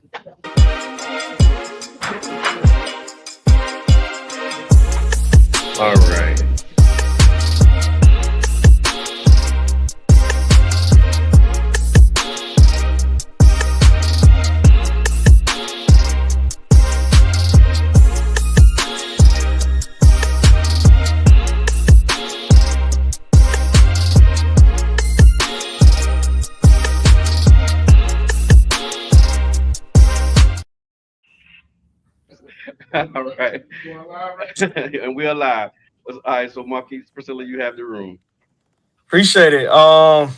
All right. All right. And we're live. All right. So, Marquise, Priscilla, you have the room. Appreciate it. Wow.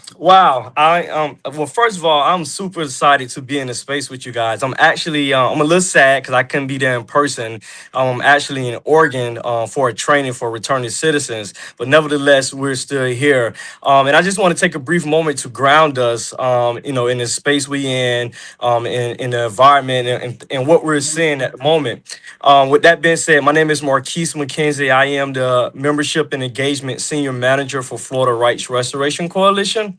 Well, first of all, I'm super excited to be in the space with you guys. I'm a little sad because I couldn't be there in person. I'm actually in Oregon for a training for returning citizens, but nevertheless, we're still here. And I just want to take a brief moment to ground us, in the space we in the environment and what we're seeing at the moment. With that being said, my name is Marquise McKenzie. I am the Membership and Engagement Senior Manager for Florida Rights Restoration Coalition.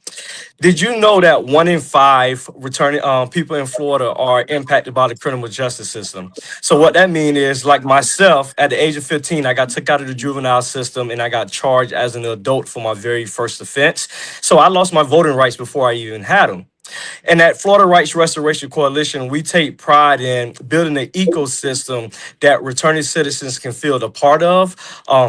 Did you know that 1 in 5 returning people in Florida are impacted by the criminal justice system? So what that means is, like myself, at the age of 15, I got took out of the juvenile system and I got charged as an adult for my very first offense. So I lost my voting rights before I even had them. And at Florida Rights Restoration Coalition, we take pride in building an ecosystem that returning citizens can feel a part of,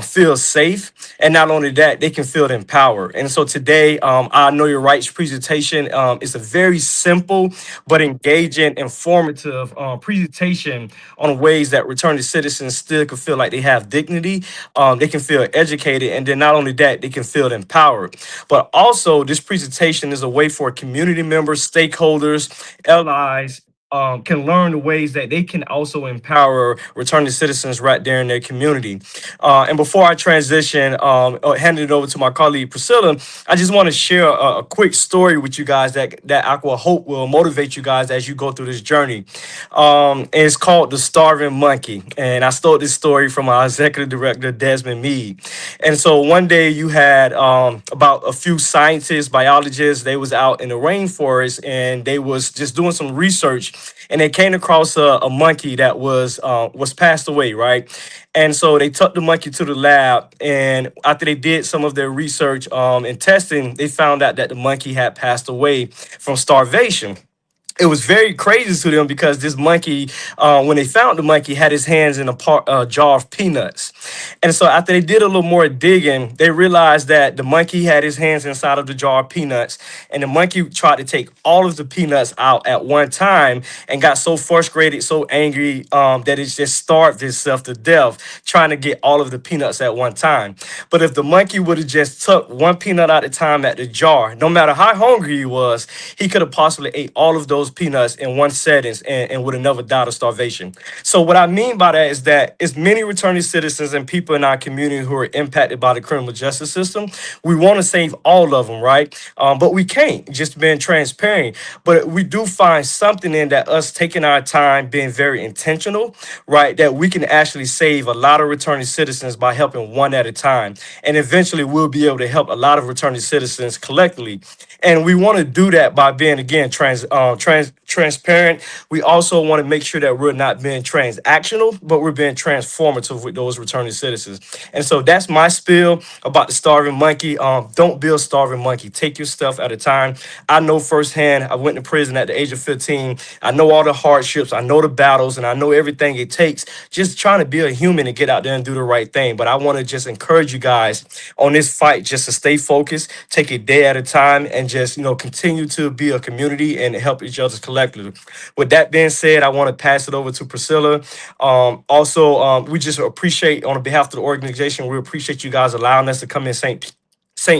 feel safe, and not only that, they can feel empowered. And so today, our Know Your Rights presentation is a very simple but engaging, informative presentation on ways that returning citizens still can feel like they have dignity, they can feel educated, and then not only that, they can feel empowered. But also, this presentation is a way for community members, stakeholders, allies, can learn the ways that they can also empower returning citizens right there in their community. And before I transition, hand it over to my colleague Priscilla, I just want to share a quick story with you guys that I will hope will motivate you guys as you go through this journey. And it's called The Starving Monkey. And I stole this story from our executive director, Desmond Meade. And so one day you had about a few scientists, biologists, they was out in the rainforest and they was just doing some research and they came across a monkey that was passed away, right? And so they took the monkey to the lab, and after they did some of their research and testing, they found out that the monkey had passed away from starvation. It was very crazy to them because this monkey, when they found the monkey, had his hands in a jar of peanuts. And so after they did a little more digging, they realized that the monkey had his hands inside of the jar of peanuts, and the monkey tried to take all of the peanuts out at one time and got so frustrated, so angry that it just starved itself to death trying to get all of the peanuts at one time. But if the monkey would have just took one peanut at a time at the jar, no matter how hungry he was, he could have possibly ate all of those peanuts in one setting and would have never died of starvation. So what I mean by that is that it's many returning citizens and people in our community who are impacted by the criminal justice system. We want to save all of them, right? But we can't, just being transparent. But we do find something in that us taking our time, being very intentional, right? That we can actually save a lot of returning citizens by helping one at a time. And eventually we'll be able to help a lot of returning citizens collectively. And we want to do that by being, again, transparent. We also want to make sure that we're not being transactional, but we're being transformative with those returning citizens. And so that's my spiel about the starving monkey. Don't be a starving monkey. Take your stuff at a time. I know firsthand, I went to prison at the age of 15. I know all the hardships. I know the battles, and I know everything it takes just trying to be a human and get out there and do the right thing. But I want to just encourage you guys on this fight just to stay focused, take it day at a time, and just, continue to be a community and help each other collectively. With that being said, I want to pass it over to Priscilla. We just appreciate, on behalf of the organization, we appreciate you guys allowing us to come in St.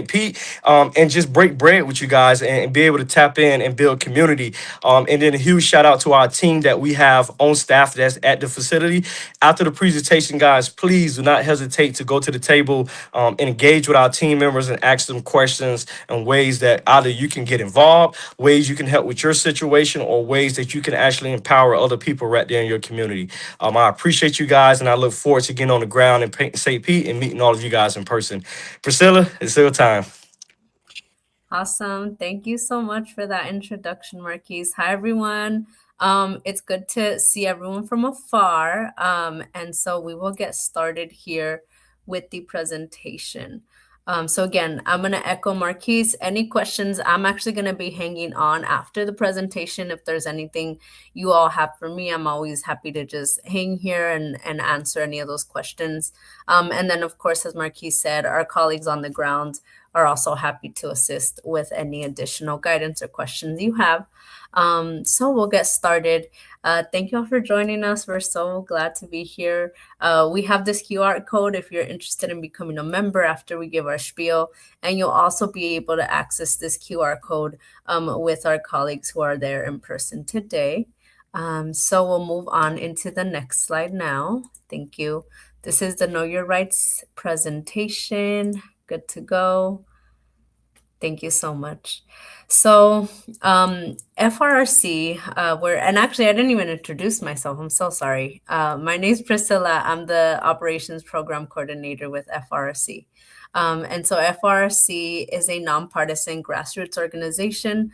Pete, and just break bread with you guys and be able to tap in and build community. And then a huge shout out to our team that we have on staff that's at the facility. After the presentation, guys, please do not hesitate to go to the table and engage with our team members and ask them questions and ways that either you can get involved, ways you can help with your situation, or ways that you can actually empower other people right there in your community. I appreciate you guys, and I look forward to getting on the ground in St. Pete and meeting all of you guys in person. Priscilla, it's still time. Awesome. Thank you so much for that introduction, Marquise. Hi, everyone. It's good to see everyone from afar. And so we will get started here with the presentation. So again, I'm going to echo Marquise. Any questions? I'm actually going to be hanging on after the presentation. If there's anything you all have for me, I'm always happy to just hang here and answer any of those questions. And then, of course, as Marquise said, our colleagues on the ground are also happy to assist with any additional guidance or questions you have. So we'll get started. Thank you all for joining us. We're so glad to be here. We have this QR code if you're interested in becoming a member after we give our spiel, and you'll also be able to access this QR code with our colleagues who are there in person today. So we'll move on into the next slide now. Thank you. This is the Know Your Rights presentation. Good to go. Thank you so much. So, FRRC, and actually, I didn't even introduce myself. I'm so sorry. My name is Priscilla. I'm the Operations Program Coordinator with FRRC. And so FRC is a nonpartisan grassroots organization.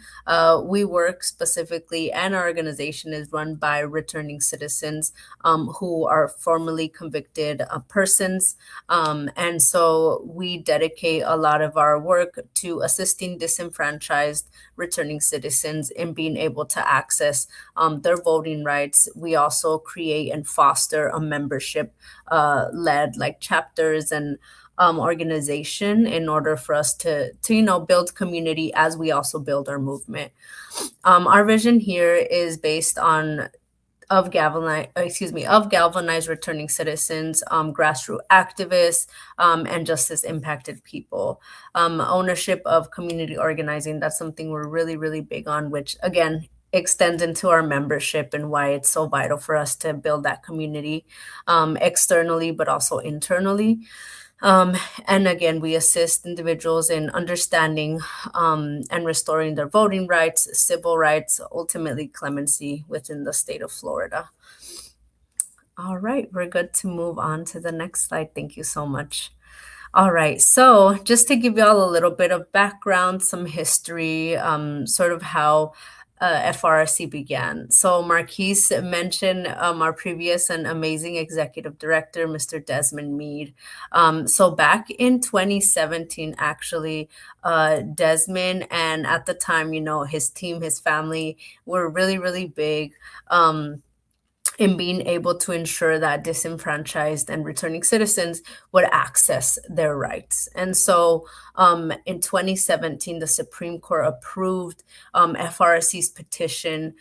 We work specifically, and our organization is run by returning citizens who are formerly convicted persons. And so we dedicate a lot of our work to assisting disenfranchised returning citizens in being able to access their voting rights. We also create and foster a membership led like chapters and organization in order for us to build community as we also build our movement. Our vision here is based on of galvanized returning citizens, grassroots activists, and justice impacted people. Ownership of community organizing, that's something we're really, really big on, which again extends into our membership and why it's so vital for us to build that community externally, but also internally. And again, we assist individuals in understanding and restoring their voting rights, civil rights, ultimately clemency within the state of Florida. All right, we're good to move on to the next slide. Thank you so much. All right, so just to give you all a little bit of background, some history, sort of how FRC began. So Marquise mentioned our previous and amazing executive director, Mr. Desmond Meade. So back in 2017, actually, Desmond and at the time, his team, his family were really, really big. In being able to ensure that disenfranchised and returning citizens would access their rights. And so in 2017, the Supreme Court approved FRC's petition,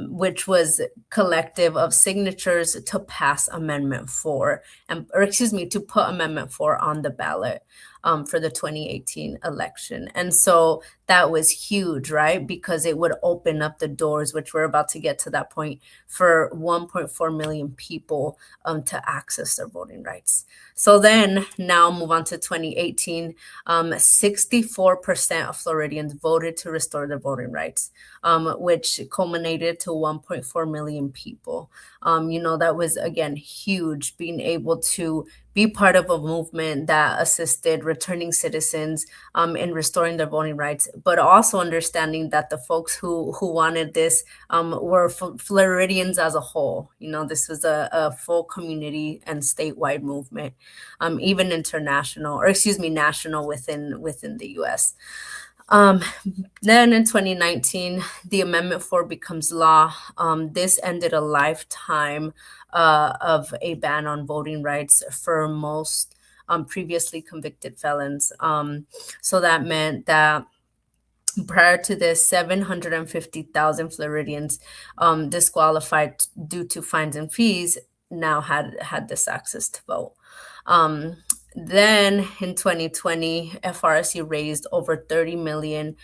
which was collective of signatures to pass Amendment 4, to put Amendment 4 on the ballot. For the 2018 election. And so that was huge, right? Because it would open up the doors, which we're about to get to that point, for 1.4 million people to access their voting rights. So then now move on to 2018, 64% of Floridians voted to restore their voting rights, which culminated to 1.4 million people. That was, again, huge, being able to be part of a movement that assisted returning citizens in restoring their voting rights, but also understanding that the folks who wanted this were Floridians as a whole. This was a full community and statewide movement, even national within the U.S. Then in 2019, the Amendment 4 becomes law. This ended a lifetime of a ban on voting rights for most previously convicted felons. So that meant that prior to this, 750,000 Floridians disqualified due to fines and fees now had this access to vote. Then in 2020, FRC raised over 30 million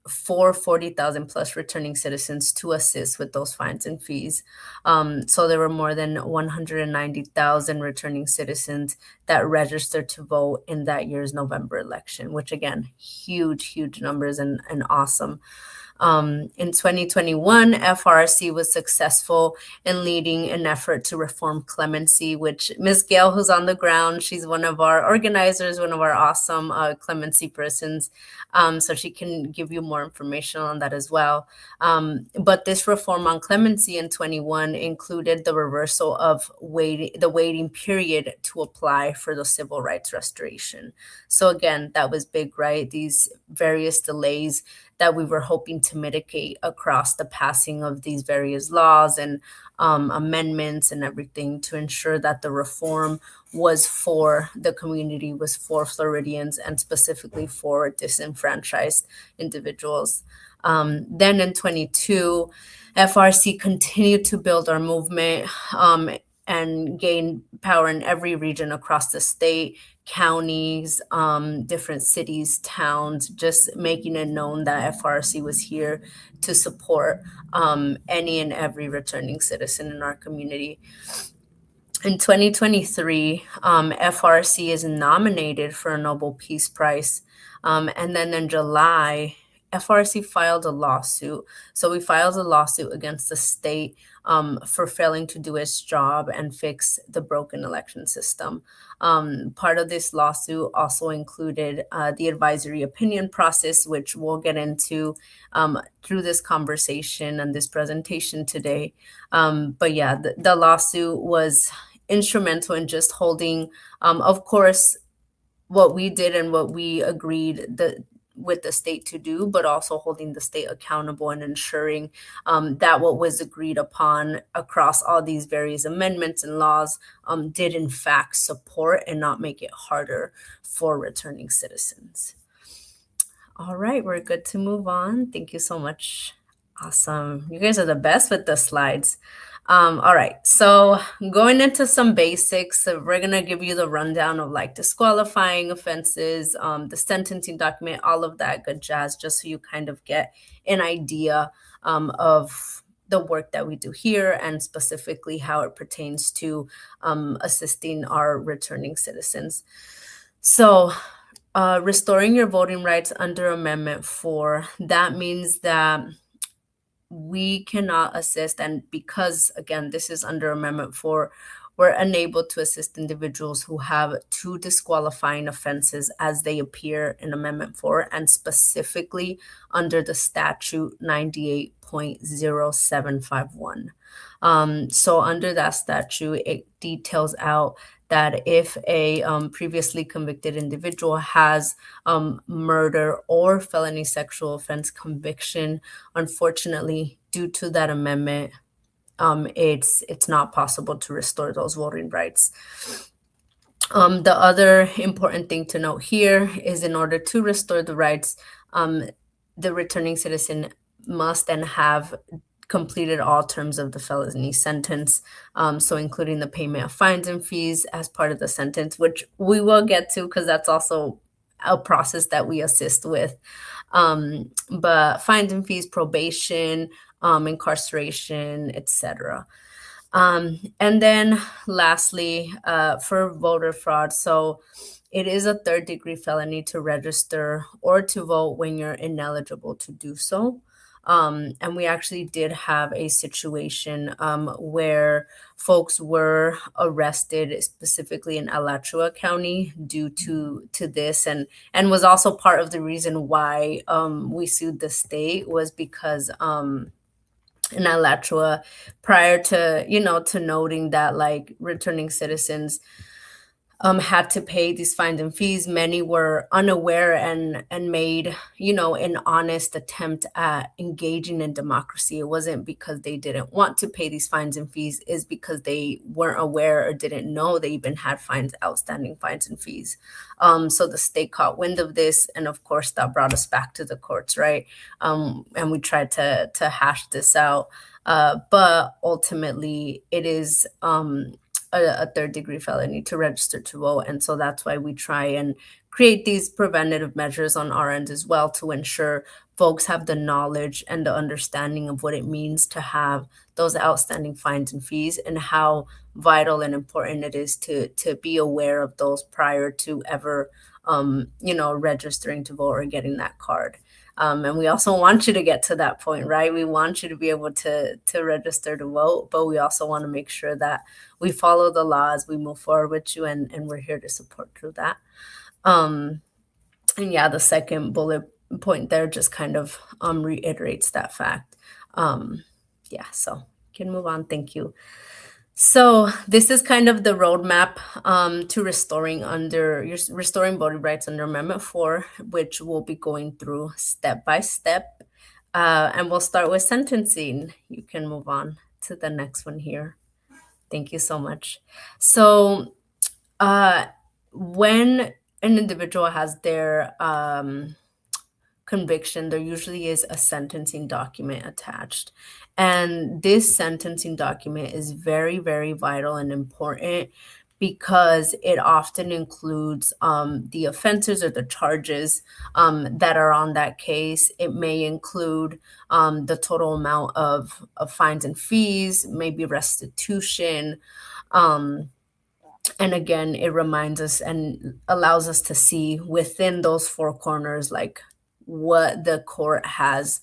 for 40,000 plus returning citizens to assist with those fines and fees. So there were more than 190,000 returning citizens that registered to vote in that year's November election, which again, huge numbers and awesome. In 2021, FRC was successful in leading an effort to reform clemency, which Ms. Gail, who's on the ground, she's one of our organizers, one of our awesome clemency persons. So she can give you more information on that as well. But this reform on clemency in 21 included the reversal of the waiting period to apply for the civil rights restoration. So again, that was big, right? These various delays that we were hoping to mitigate across the passing of these various laws and amendments and everything to ensure that the reform was for the community, was for Floridians, and specifically for disenfranchised individuals. Then in 22, FRC continued to build our movement and gain power in every region across the state, counties, different cities, towns, just making it known that FRC was here to support any and every returning citizen in our community. In 2023, FRC is nominated for a Nobel Peace Prize. And then in July, FRC filed a lawsuit. So we filed a lawsuit against the state for failing to do its job and fix the broken election system. Part of this lawsuit also included the advisory opinion process, which we'll get into through this conversation and this presentation today. But yeah, the lawsuit was instrumental in just holding, of course, what we did and what we agreed with the state to do, but also holding the state accountable and ensuring that what was agreed upon across all these various amendments and laws did in fact support and not make it harder for returning citizens. All right, we're good to move on. Thank you so much. Awesome. You guys are the best with the slides. All right, so going into some basics, so we're gonna give you the rundown of like disqualifying offenses, the sentencing document, all of that good jazz, just so you kind of get an idea of the work that we do here and specifically how it pertains to assisting our returning citizens. So restoring your voting rights under Amendment 4, that means that we cannot assist, and because again this is under Amendment 4, we're unable to assist individuals who have two disqualifying offenses as they appear in Amendment 4 and specifically under the statute 98.0751. So under that statute, it details out that if a previously convicted individual has murder or felony sexual offense conviction, unfortunately, due to that amendment, it's not possible to restore those voting rights. The other important thing to note here is in order to restore the rights, the returning citizen must then have completed all terms of the felony sentence, so including the payment of fines and fees as part of the sentence, which we will get to because that's also a process that we assist with. But fines and fees, probation, incarceration, etc. And then lastly, for voter fraud, so it is a third-degree felony to register or to vote when you're ineligible to do so. And we actually did have a situation where folks were arrested specifically in Alachua County due to this, and was also part of the reason why we sued the state was because in Alachua, prior to to noting that like returning citizens had to pay these fines and fees, many were unaware and made, an honest attempt at engaging in democracy. It wasn't because they didn't want to pay these fines and fees, is because they weren't aware or didn't know they even had outstanding fines and fees. So the state caught wind of this, and of course that brought us back to the courts, right? And we tried to hash this out, but ultimately it is a third-degree felony to register to vote. And so that's why we try and create these preventative measures on our end as well to ensure folks have the knowledge and the understanding of what it means to have those outstanding fines and fees and how vital and important it is to be aware of those prior to ever, registering to vote or getting that card. And we also want you to get to that point, right? We want you to be able to register to vote, but we also want to make sure that we follow the laws, we move forward with you, and we're here to support through that. And yeah, the second bullet point there just kind of reiterates that fact. Yeah, so can move on. Thank you. So this is kind of the roadmap to restoring voting rights under Amendment 4, which we'll be going through step by step. And we'll start with sentencing. You can move on to the next one here. Thank you so much. So when an individual has their conviction, there usually is a sentencing document attached. And this sentencing document is very, very vital and important because it often includes the offenses or the charges that are on that case. It may include the total amount of fines and fees, maybe restitution. And again, it reminds us and allows us to see within those four corners, like what the court has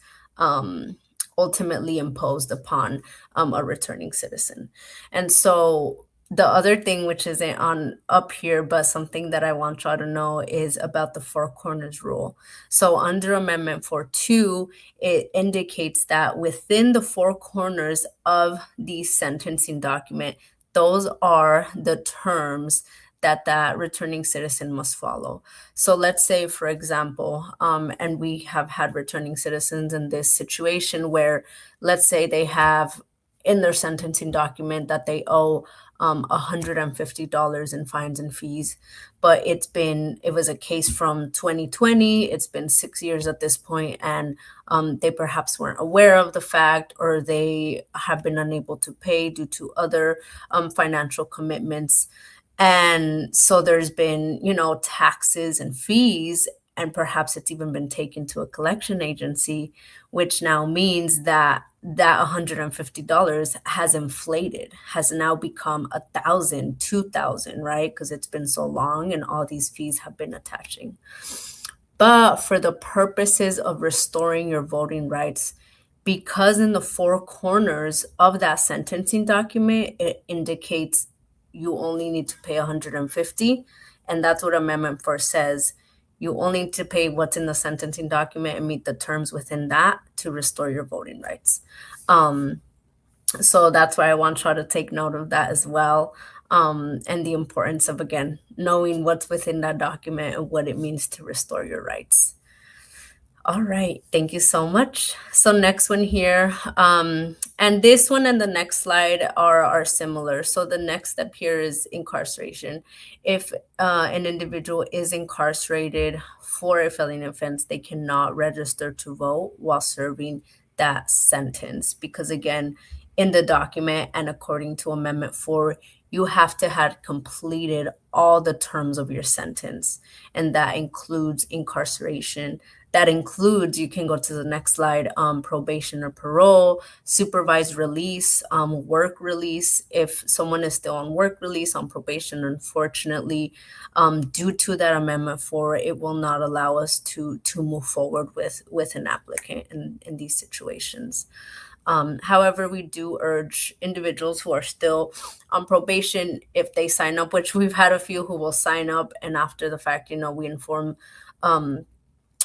ultimately imposed upon a returning citizen. And so the other thing, which isn't on up here, but something that I want y'all to know, is about the four corners rule. So under Amendment 4.2, it indicates that within the four corners of the sentencing document, those are the terms that returning citizen must follow. So let's say, for example, and we have had returning citizens in this situation where, let's say they have in their sentencing document that they owe $150 in fines and fees, but it was a case from 2020. It's been 6 years at this point, and they perhaps weren't aware of the fact, or they have been unable to pay due to other financial commitments. And so there's been, taxes and fees, and perhaps it's even been taken to a collection agency, which now means that $150 has inflated, has now become 1,000, 2,000, right? Because it's been so long and all these fees have been attaching. But for the purposes of restoring your voting rights, because in the four corners of that sentencing document, it indicates you only need to pay 150, and that's what Amendment 4 says. You only need to pay what's in the sentencing document and meet the terms within that to restore your voting rights. So that's why I want y'all to take note of that as well, and the importance of, again, knowing what's within that document and what it means to restore your rights. All right, thank you so much. So next one here, and this one and the next slide are similar. So the next step here is incarceration. If an individual is incarcerated for a felony offense, they cannot register to vote while serving that sentence, because again, in the document and according to Amendment 4, you have to have completed all the terms of your sentence, and that includes incarceration. That includes, you can go to the next slide, probation or parole, supervised release, work release. If someone is still on work release, on probation, unfortunately, due to that Amendment 4, it will not allow us to move forward with an applicant in these situations. However, we do urge individuals who are still on probation, if they sign up, which we've had a few who will sign up, and after the fact, we inform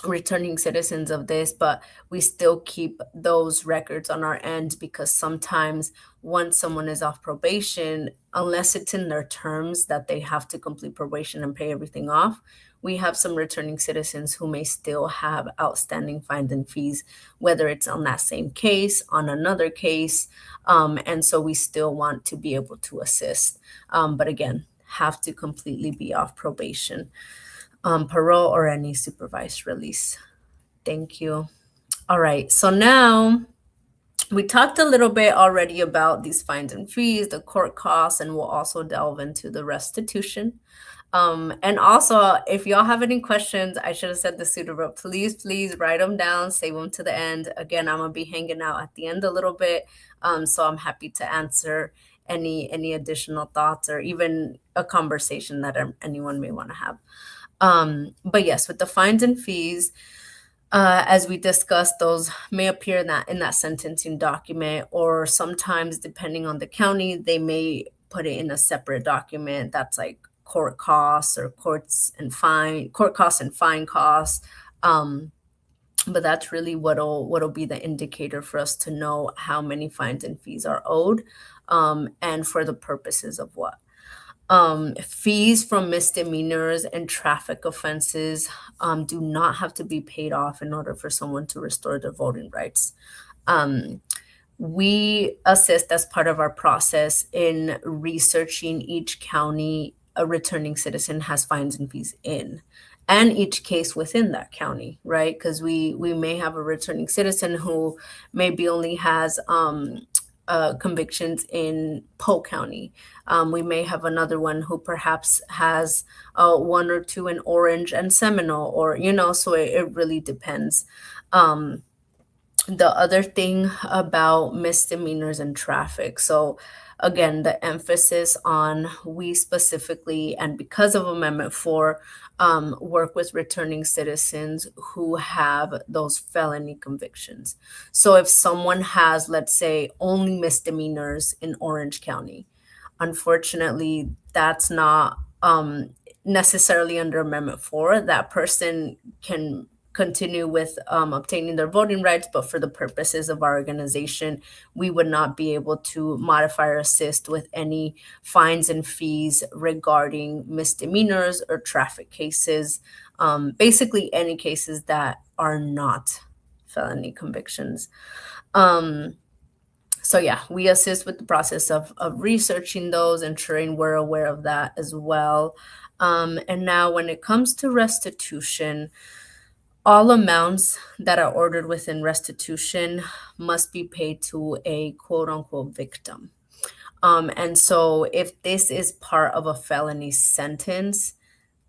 returning citizens of this, but we still keep those records on our end, because sometimes once someone is off probation, unless it's in their terms that they have to complete probation and pay everything off, we have some returning citizens who may still have outstanding fines and fees, whether it's on that same case, on another case. And so we still want to be able to assist. But again, have to completely be off probation, parole, or any supervised release. Thank you. All right, so now we talked a little bit already about these fines and fees, the court costs, and we'll also delve into the restitution. And also, if y'all have any questions, I should have said this sooner, but please write them down, save them to the end. Again, I'm gonna be hanging out at the end a little bit, so I'm happy to answer any additional thoughts or even a conversation that anyone may want to have. But yes, with the fines and fees, As we discussed, those may appear in that sentencing document, or sometimes, depending on the county, they may put it in a separate document that's like court costs or court costs and fine costs. Um, but that's really what'll be the indicator for us to know how many fines and fees are owed, and for the purposes of what. Fees from misdemeanors and traffic offenses do not have to be paid off in order for someone to restore their voting rights. We assist as part of our process in researching each county a returning citizen has fines and fees in, and each case within that county, right? Because we may have a returning citizen who maybe only has convictions in Polk County. We may have another one who perhaps has one or two in Orange and Seminole, or so it really depends. The other thing about misdemeanors and traffic. So again, the emphasis on we specifically, and because of Amendment 4, work with returning citizens who have those felony convictions. So if someone has, let's say, only misdemeanors in Orange County, unfortunately, that's not necessarily under Amendment 4. That person can continue with obtaining their voting rights, but for the purposes of our organization, we would not be able to modify or assist with any fines and fees regarding misdemeanors or traffic cases, basically any cases that are not felony convictions. So yeah, we assist with the process of researching those, ensuring we're aware of that as well. And now when it comes to restitution, all amounts that are ordered within restitution must be paid to a quote unquote victim. And so if this is part of a felony sentence,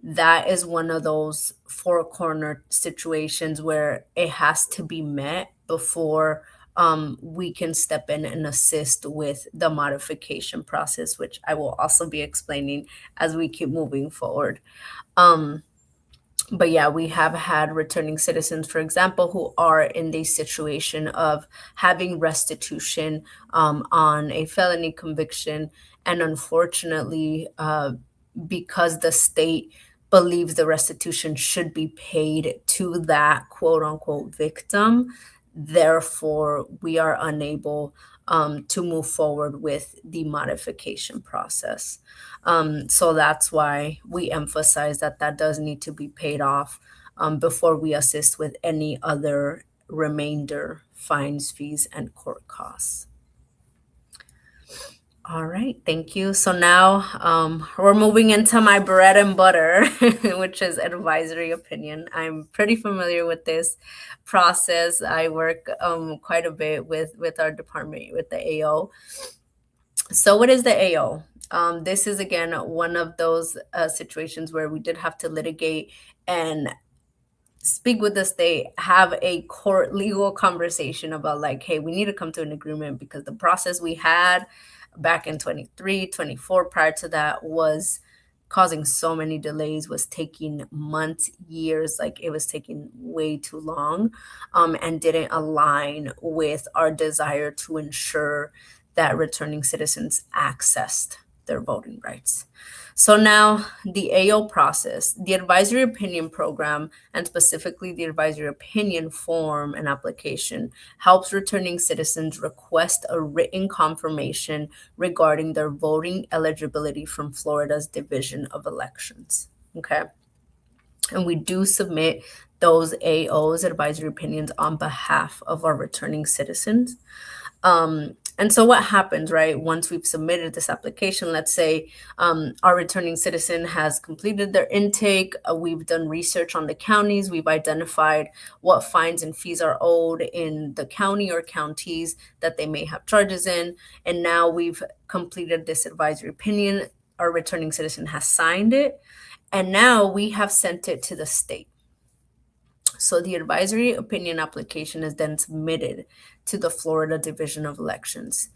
that is one of those four corner situations where it has to be met before we can step in and assist with the modification process, which I will also be explaining as we keep moving forward. But yeah, we have had returning citizens, for example, who are in the situation of having restitution on a felony conviction. And unfortunately, because the state believes the restitution should be paid to that quote unquote victim, therefore, we are unable to move forward with the modification process. So that's why we emphasize that that does need to be paid off before we assist with any other remainder fines, fees, and court costs. All right, thank you. So now we're moving into my bread and butter, which is advisory opinion. I'm pretty familiar with this process. I work quite a bit with our department, with the AO. So what is the AO? This is, again, one of those situations where we did have to litigate and speak with the state, have a court legal conversation about like, hey, we need to come to an agreement because the process we had back in 23, 24 prior to that was causing so many delays, was taking months, years, like it was taking way too long, and didn't align with our desire to ensure that returning citizens accessed their voting rights. So now the AO process, the advisory opinion program, and specifically the advisory opinion form and application, helps returning citizens request a written confirmation regarding their voting eligibility from Florida's Division of Elections. Okay. And we do submit those AOs, advisory opinions, on behalf of our returning citizens. And so what happens, right, once we've submitted this application, let's say our returning citizen has completed their intake, we've done research on the counties, we've identified what fines and fees are owed in the county or counties that they may have charges in, and now we've completed this advisory opinion, our returning citizen has signed it, and now we have sent it to the state. So the advisory opinion application is then submitted to the Florida Division of Elections.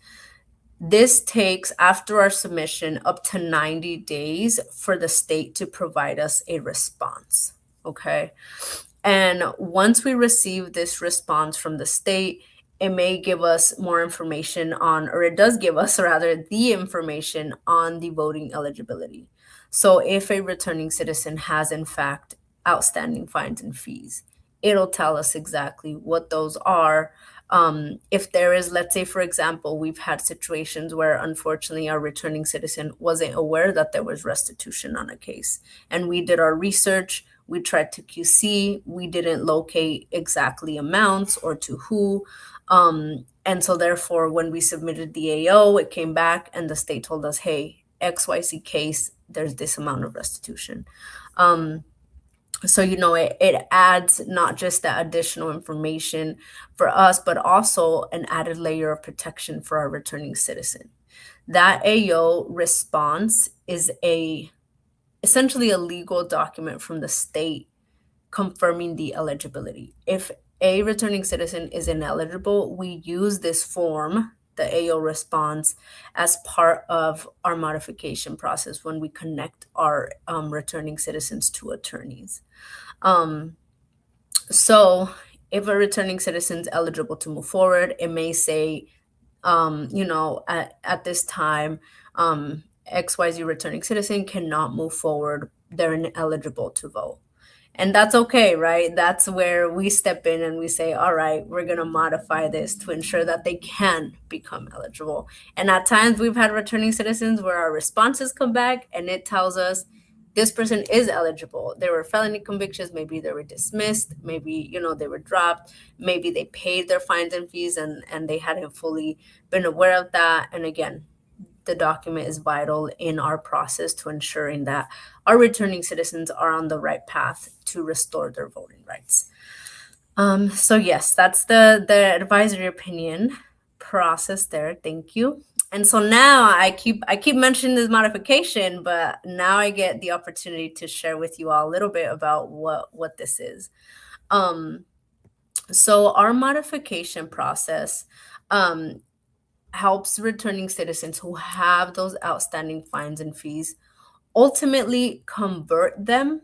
This takes, after our submission, up to 90 days for the state to provide us a response, okay? And once we receive this response from the state, it may give us more information on, or it does give us rather, the information on the voting eligibility. So if a returning citizen has, in fact, outstanding fines and fees, it'll tell us exactly what those are. If there is, let's say, for example, we've had situations where unfortunately our returning citizen wasn't aware that there was restitution on a case. And we did our research, we tried to QC, we didn't locate exactly amounts or to who. And so therefore, when we submitted the AO, it came back and the state told us, hey, XYZ case, there's this amount of restitution. So it adds not just that additional information for us, but also an added layer of protection for our returning citizen. That AO response is essentially a legal document from the state confirming the eligibility. If a returning citizen is ineligible, we use this form, the AO response, as part of our modification process when we connect our returning citizens to attorneys. So if a returning citizen is eligible to move forward, it may say, at this time, XYZ returning citizen cannot move forward. They're ineligible to vote. And that's okay, right? That's where we step in and we say, all right, we're going to modify this to ensure that they can become eligible. And at times we've had returning citizens where our responses come back and it tells us this person is eligible. There were felony convictions, maybe they were dismissed, maybe, they were dropped, maybe they paid their fines and fees and they hadn't fully been aware of that. And again, the document is vital in our process to ensuring that our returning citizens are on the right path to restore their voting rights. So yes, that's the advisory opinion process there. Thank you. And so now I keep mentioning this modification, but now I get the opportunity to share with you all a little bit about what this is. So our modification process helps returning citizens who have those outstanding fines and fees ultimately convert them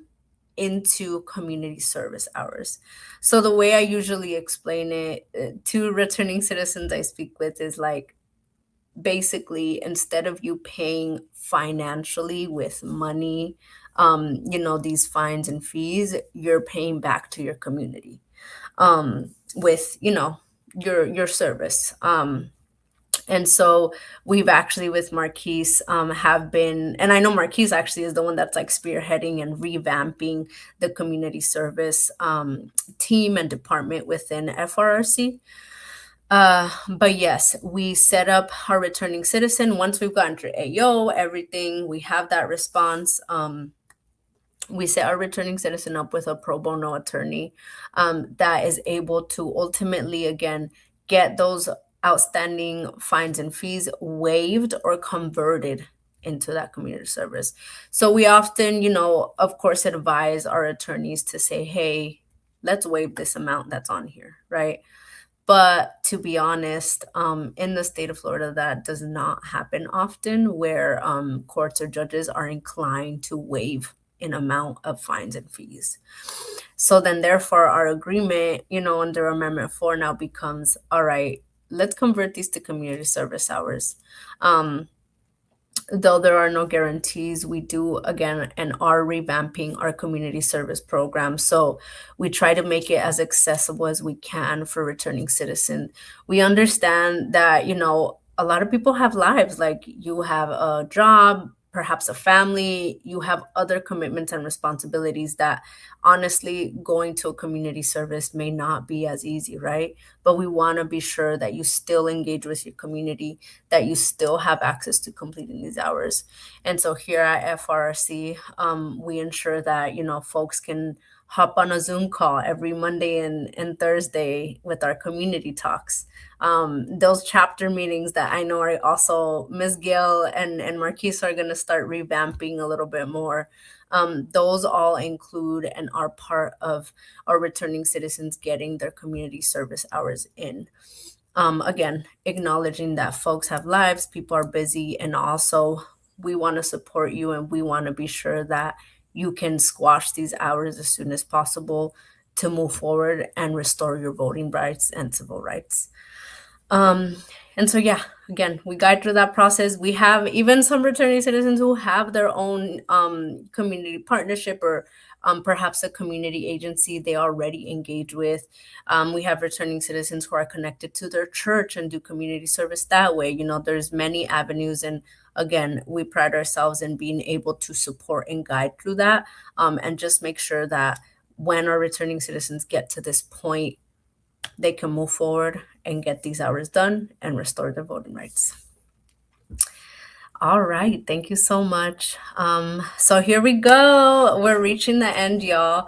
into community service hours. So the way I usually explain it to returning citizens I speak with is like, basically, instead of you paying financially with money, these fines and fees, you're paying back to your community with, your service. And so we've actually with Marquise have been, and I know Marquise actually is the one that's like spearheading and revamping the community service team and department within FRRC. But yes, we set up our returning citizen. Once we've gotten through AO, everything, we have that response. We set our returning citizen up with a pro bono attorney that is able to ultimately, again, get those outstanding fines and fees waived or converted into that community service. So we often, of course, advise our attorneys to say, hey, let's waive this amount that's on here, right? But to be honest, in the state of Florida, that does not happen often, where courts or judges are inclined to waive an amount of fines and fees. So then therefore our agreement, under Amendment 4 now becomes, all right, let's convert these to community service hours. Though there are no guarantees, we do, again, and are revamping our community service program. So we try to make it as accessible as we can for returning citizens. We understand that, a lot of people have lives, like you have a job, perhaps a family, you have other commitments and responsibilities that honestly going to a community service may not be as easy, right? But we want to be sure that you still engage with your community, that you still have access to completing these hours. And so here at FRC, we ensure that, folks can hop on a Zoom call every Monday and Thursday with our community talks. Those chapter meetings that I know are also Ms. Gail and Marquise are going to start revamping a little bit more. Those all include and are part of our returning citizens getting their community service hours in. Again, acknowledging that folks have lives, people are busy, and also we want to support you and we want to be sure that you can squash these hours as soon as possible to move forward and restore your voting rights and civil rights. Um, and so, yeah, again, we guide through that process. We have even some returning citizens who have their own community partnership or perhaps a community agency they already engage with. We have returning citizens who are connected to their church and do community service that way. You know, there's many avenues. And again, we pride ourselves in being able to support and guide through that, and just make sure that when our returning citizens get to this point, they can move forward and get these hours done and restore their voting rights. All right, thank you so much. So here we go. We're reaching the end, y'all.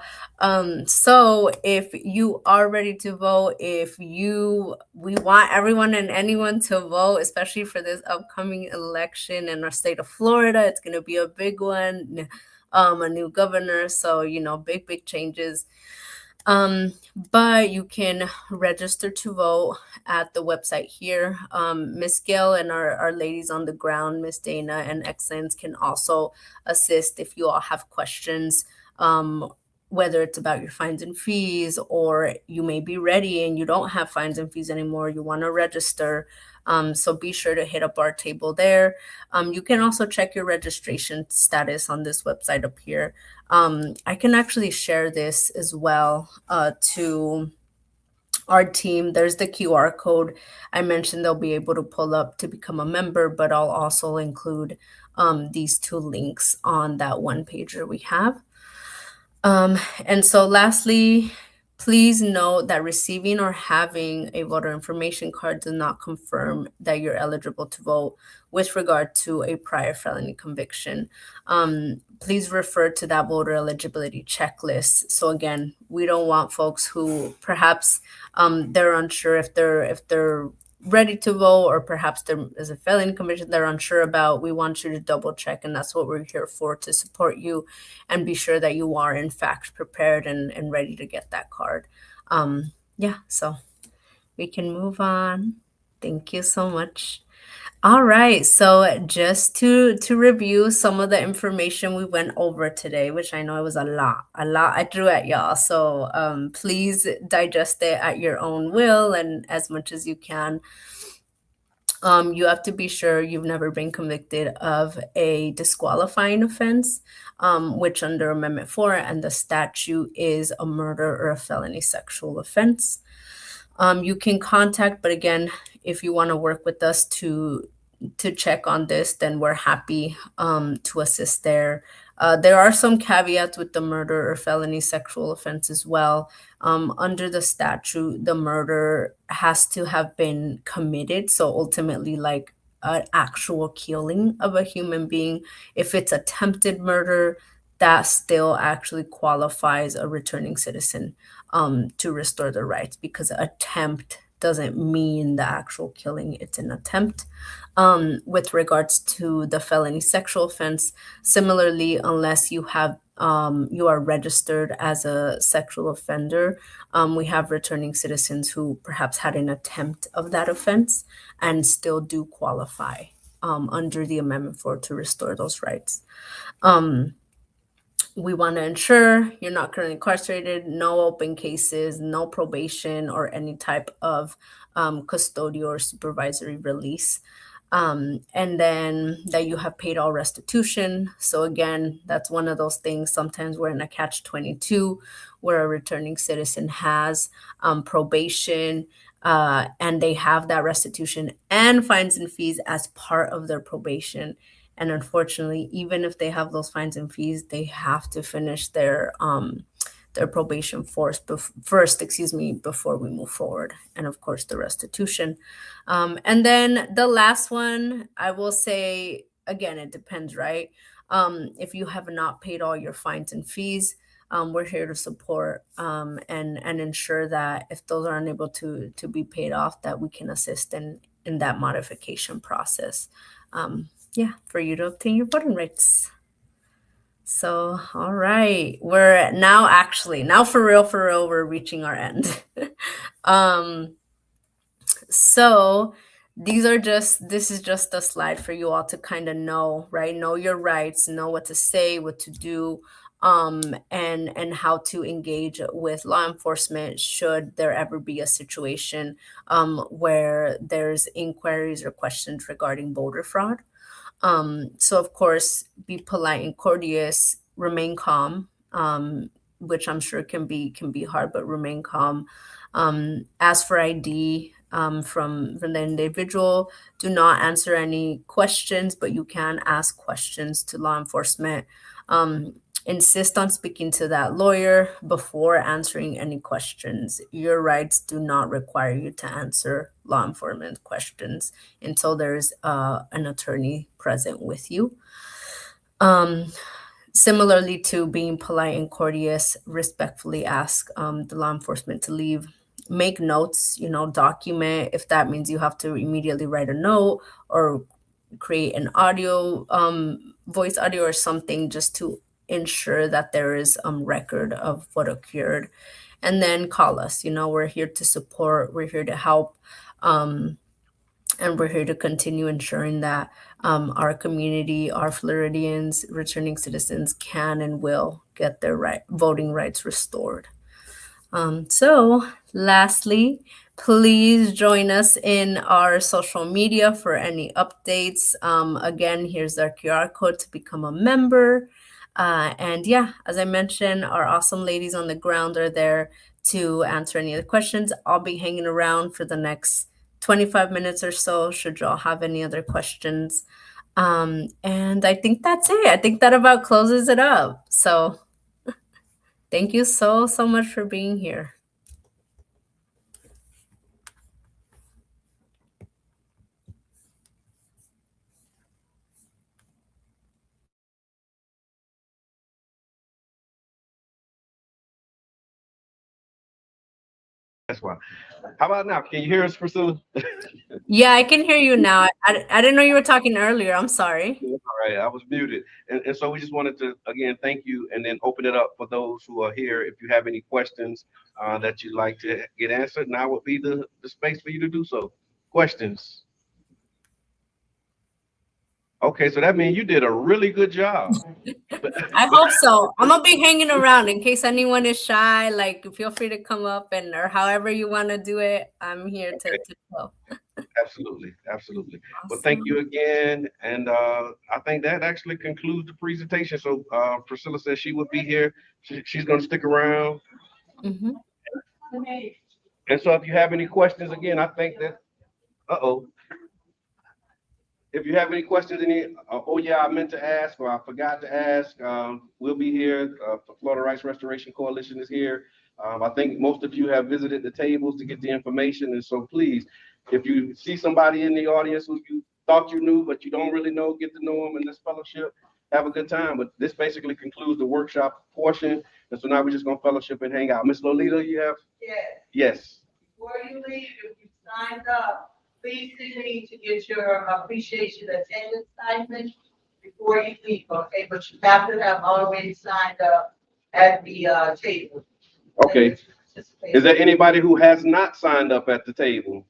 So if you are ready to vote, we want everyone and anyone to vote, especially for this upcoming election in our state of Florida. It's going to be a big one. A new governor, so big changes. But you can register to vote at the website here. Miss Gail and our ladies on the ground, Miss Dana and Excellence, can also assist if you all have questions, whether it's about your fines and fees, or you may be ready and you don't have fines and fees anymore, you want to register. So be sure to hit up our table there. You can also check your registration status on this website up here. I can actually share this as well to our team. There's the QR code I mentioned they'll be able to pull up to become a member, but I'll also include these two links on that one pager we have. And so lastly, please note that receiving or having a voter information card does not confirm that you're eligible to vote with regard to a prior felony conviction. Please refer to that voter eligibility checklist. So again, we don't want folks who perhaps they're unsure if they're ready to vote, or perhaps there is a felony conviction they're unsure about. We want you to double check, and that's what we're here for, to support you and be sure that you are in fact prepared and ready to get that card. Yeah, so we can move on. Thank you so much. All right, so just to review some of the information we went over today, which I know it was a lot I threw at y'all. So please digest it at your own will and as much as you can. You have to be sure you've never been convicted of a disqualifying offense, which under Amendment 4 and the statute is a murder or a felony sexual offense. You can contact, but again, if you want to work with us to check on this, then we're happy to assist there. There are some caveats with the murder or felony sexual offense as well. Under the statute, the murder has to have been committed. So ultimately, like an actual killing of a human being. If it's attempted murder, that still actually qualifies a returning citizen to restore their rights, because attempt doesn't mean the actual killing, it's an attempt. With regards to the felony sexual offense, similarly, unless you have you are registered as a sexual offender, we have returning citizens who perhaps had an attempt of that offense and still do qualify under the Amendment 4 to restore those rights. We want to ensure you're not currently incarcerated, no open cases, no probation, or any type of custodial or supervisory release. And then that you have paid all restitution. So again, that's one of those things. Sometimes we're in a catch-22 where a returning citizen has probation, and they have that restitution and fines and fees as part of their probation. And unfortunately, even if they have those fines and fees, they have to finish their probation first, before we move forward. And of course, the restitution. And then the last one, I will say, again, it depends, right? If you have not paid all your fines and fees, we're here to support and ensure that if those are unable to be paid off, that we can assist in that modification process. For you to obtain your voting rights. So, all right, we're now for real, we're reaching our end. So this is just a slide for you all to kind of know, right? Know your rights, know what to say, what to do, and how to engage with law enforcement should there ever be a situation where there's inquiries or questions regarding voter fraud. So of course, be polite and courteous, remain calm, which I'm sure can be hard, but remain calm. Ask for ID from the individual. Do not answer any questions, but you can ask questions to law enforcement. Insist on speaking to that lawyer before answering any questions. Your rights do not require you to answer law enforcement questions until there's an attorney present with you. Um, Similarly to being polite and courteous, respectfully ask the law enforcement to leave. Make notes, document if that means you have to immediately write a note or create an audio, voice audio or something just to ensure that there is record of what occurred. And then call us. We're here to support, we're here to help. And we're here to continue ensuring that our community, our Floridians, returning citizens can and will get their voting rights restored. So, lastly, please join us in our social media for any updates. Again, here's our QR code to become a member. And yeah, as I mentioned, our awesome ladies on the ground are there to answer any of the questions. I'll be hanging around for the next 25 minutes or so, should y'all have any other questions. And I think that's it. I think that about closes it up. So thank you so, so much for being here. That's why. How about now? Can you hear us, Priscilla? Yeah, I can hear you now. I didn't know you were talking earlier. I'm sorry. All right, I was muted. And so we just wanted to, again, thank you and then open it up for those who are here. If you have any questions that you'd like to get answered, now would be the space for you to do so. Questions? Okay, so that means you did a really good job. I hope so. I'm gonna be hanging around in case anyone is shy. Like, feel free to come up and or however you want to do it. I'm here Okay, to help. absolutely, absolutely. Well, thank Awesome. you again. And I think that actually concludes the presentation. So Priscilla says she would be here. She's going to stick around. Hmm. And so if you have any questions, again, I think that, uh-oh. If you have any questions, oh yeah, I meant to ask or I forgot to ask, we'll be here. Florida Rights Restoration Coalition is here. I think most of you have visited the tables to get the information. And so please, if you see somebody in the audience who you thought you knew, but you don't really know, get to know them in this fellowship, have a good time. But this basically concludes the workshop portion. And so now we're just going to fellowship and hang out. Miss Lolita, you have? Yes, Yes. before you leave, if you signed up, please continue to get your appreciation attendance stipend before you leave, okay? But you have to have already signed up at the table. Okay. Is there anybody who has not signed up at the table?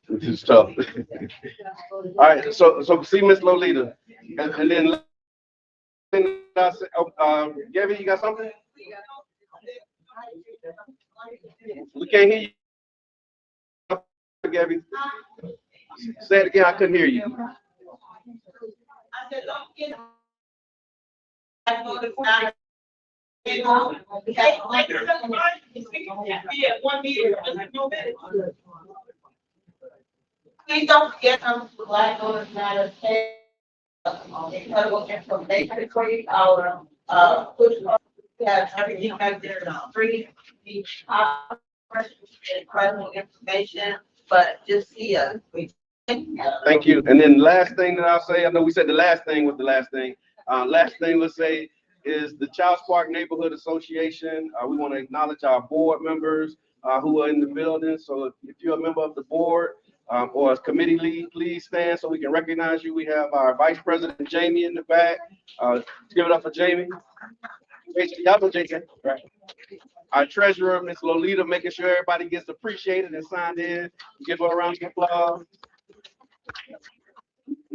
This is tough. All right, so see Miss Lolita, and then Gabby, you got something? We can't hear you, Gabby. Say it again. I couldn't hear you. I said, don't get. I know the time. You know, we have like we at one meeting, just no minute. Please don't forget to like on matter. Incredible information for you, our push. Yeah, everything back there is free. Each incredible information, but just see us. Thank you. And then last thing that I'll say, I know we said the last thing was the last thing. Last thing we'll say is the Childs Park Neighborhood Association. We want to acknowledge our board members who are in the building. So if you're a member of the board or as committee lead, please stand so we can recognize you. We have our Vice President Jamie in the back. Let's give it up for Jamie. Y'all know Jamie, right? Our treasurer, Miss Lolita, making sure everybody gets appreciated and signed in. Give her a round of applause.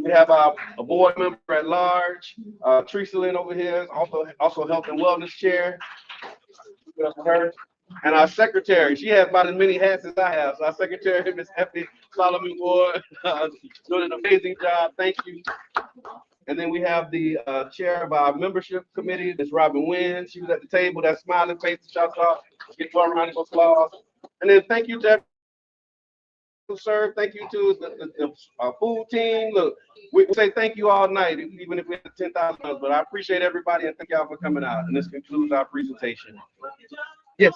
We have a board member at large, Teresa Lynn over here, is also health and wellness chair. Give it up for her. And our secretary, she has about as many hats as I have. So our secretary, Ms. Effie Solomon Ward, doing an amazing job. Thank you. And then we have the chair of our membership committee, Ms. Robin Wynn. She was at the table, that smiling face that y'all saw. Give her a round of applause. And then thank you to everyone who served. Thank you to the food team. Look, we say thank you all night, even if we have 10,000. But I appreciate everybody and thank y'all for coming out. And this concludes our presentation. Yes.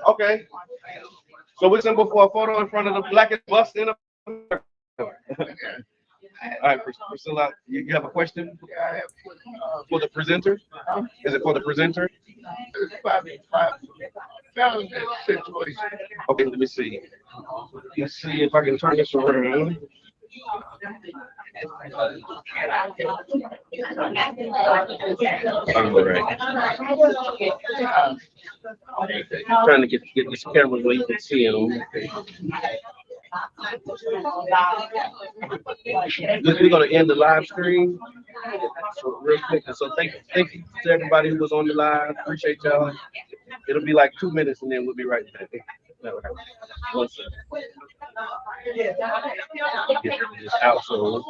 Okay. So we're simple for a photo in front of the blackest bus in America. All right, Priscilla, you have a question for the presenter? Is it for the presenter? Okay, let me see. Let's see if I can turn this around. All right. Trying to get this camera where you can see him. We're gonna end the live stream. So real quick. So thank you to everybody who was on the live. Appreciate y'all. It'll be like 2 minutes and then we'll be right back. One second. Get this out so.